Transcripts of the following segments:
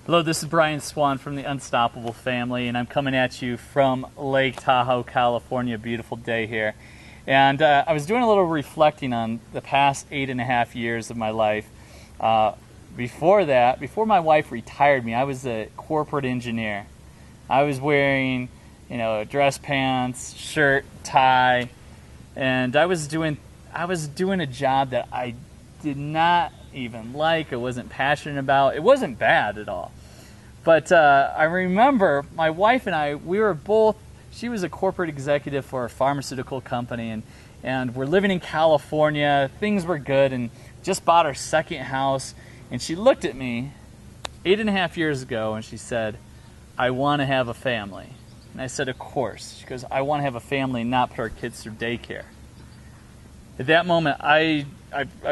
Hello, this is Brian Swan from the Unstoppable family, and I'm coming at you from Lake Tahoe, California. Beautiful day here. And I was doing a little reflecting on the past 8.5 years of my life. Before that, before my wife retired me, I was a corporate engineer. I was wearing, dress pants, shirt, tie, and I was doing a job that I did not even like. I wasn't passionate about. It wasn't bad at all. But I remember my wife and I, she was a corporate executive for a pharmaceutical company, and we're living in California. Things were good, and just bought our second house. And she looked at me 8.5 years ago and she said, "I want to have a family." And I said, "Of course." She goes, "I want to have a family and not put our kids through daycare." At that moment, I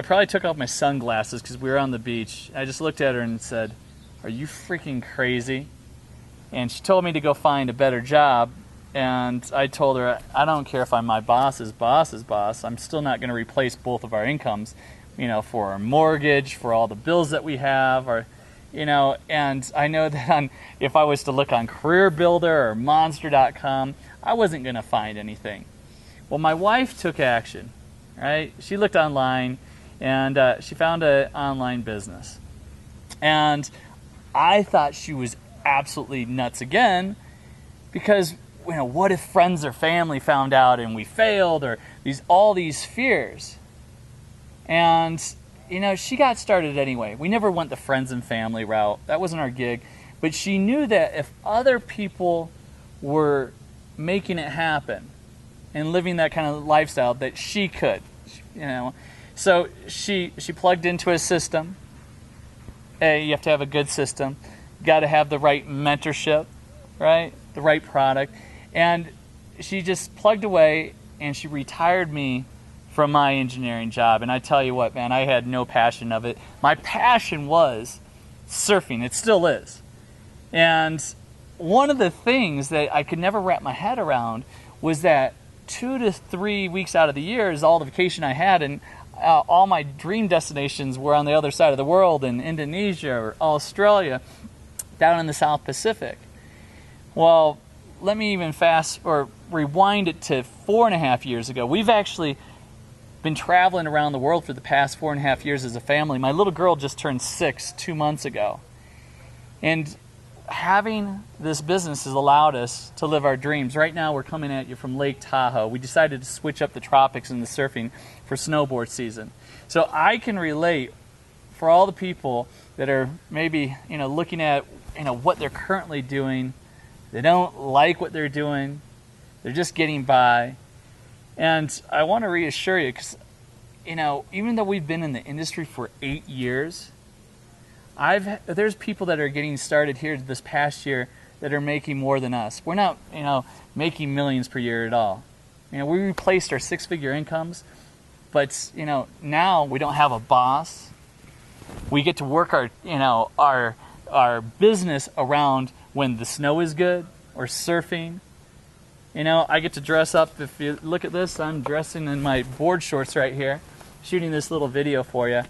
probably took off my sunglasses because we were on the beach. I just looked at her and said, "Are you freaking crazy?" And she told me to go find a better job. And I told her, I don't care if I'm my boss's boss's boss. I'm still not going to replace both of our incomes, for our mortgage, for all the bills that we have, and I know that if I was to look on Career Builder or Monster.com, I wasn't going to find anything. Well, my wife took action, right? She looked online, and she found an online business. And I thought she was absolutely nuts again, because what if friends or family found out and we failed, or all these fears. And she got started anyway. We never went the friends and family route. That wasn't our gig. But she knew that if other people were making it happen and living that kind of lifestyle, that she could. So she plugged into a system. You have to have a good system. You got to have the right mentorship, right? The right product. And she just plugged away, and she retired me from my engineering job. And I tell you what, man, I had no passion of it. My passion was surfing. It still is. And one of the things that I could never wrap my head around was that 2 to 3 weeks out of the year is all the vacation I had, and all my dream destinations were on the other side of the world, in Indonesia or Australia, down in the South Pacific. Well, let me even rewind it to 4.5 years ago. We've actually been traveling around the world for the past 4.5 years as a family. My little girl just turned 6 2 months ago. And having this business has allowed us to live our dreams. Right now we're coming at you from Lake Tahoe. We decided to switch up the tropics and the surfing for snowboard season. So I can relate for all the people that are maybe looking at what they're currently doing. They don't like what they're doing. They're just getting by. And I want to reassure you, because, even though we've been in the industry for 8 years, there's people that are getting started here this past year that are making more than us. We're not, making millions per year at all. We replaced our 6-figure incomes, but, now we don't have a boss. We get to work our business around when the snow is good or surfing. I get to dress up. If you look at this, I'm dressing in my board shorts right here, shooting this little video for you.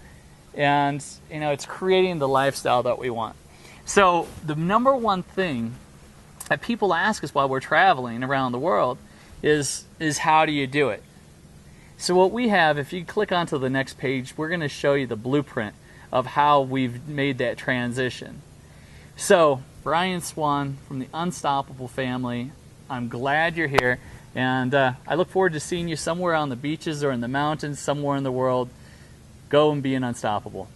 And, it's creating the lifestyle that we want. So the number one thing that people ask us while we're traveling around the world is how do you do it? So what we have, if you click onto the next page, we're going to show you the blueprint of how we've made that transition. So, Brian Swan from the Unstoppable family, I'm glad you're here, and I look forward to seeing you somewhere on the beaches or in the mountains, somewhere in the world. Go and be an unstoppable.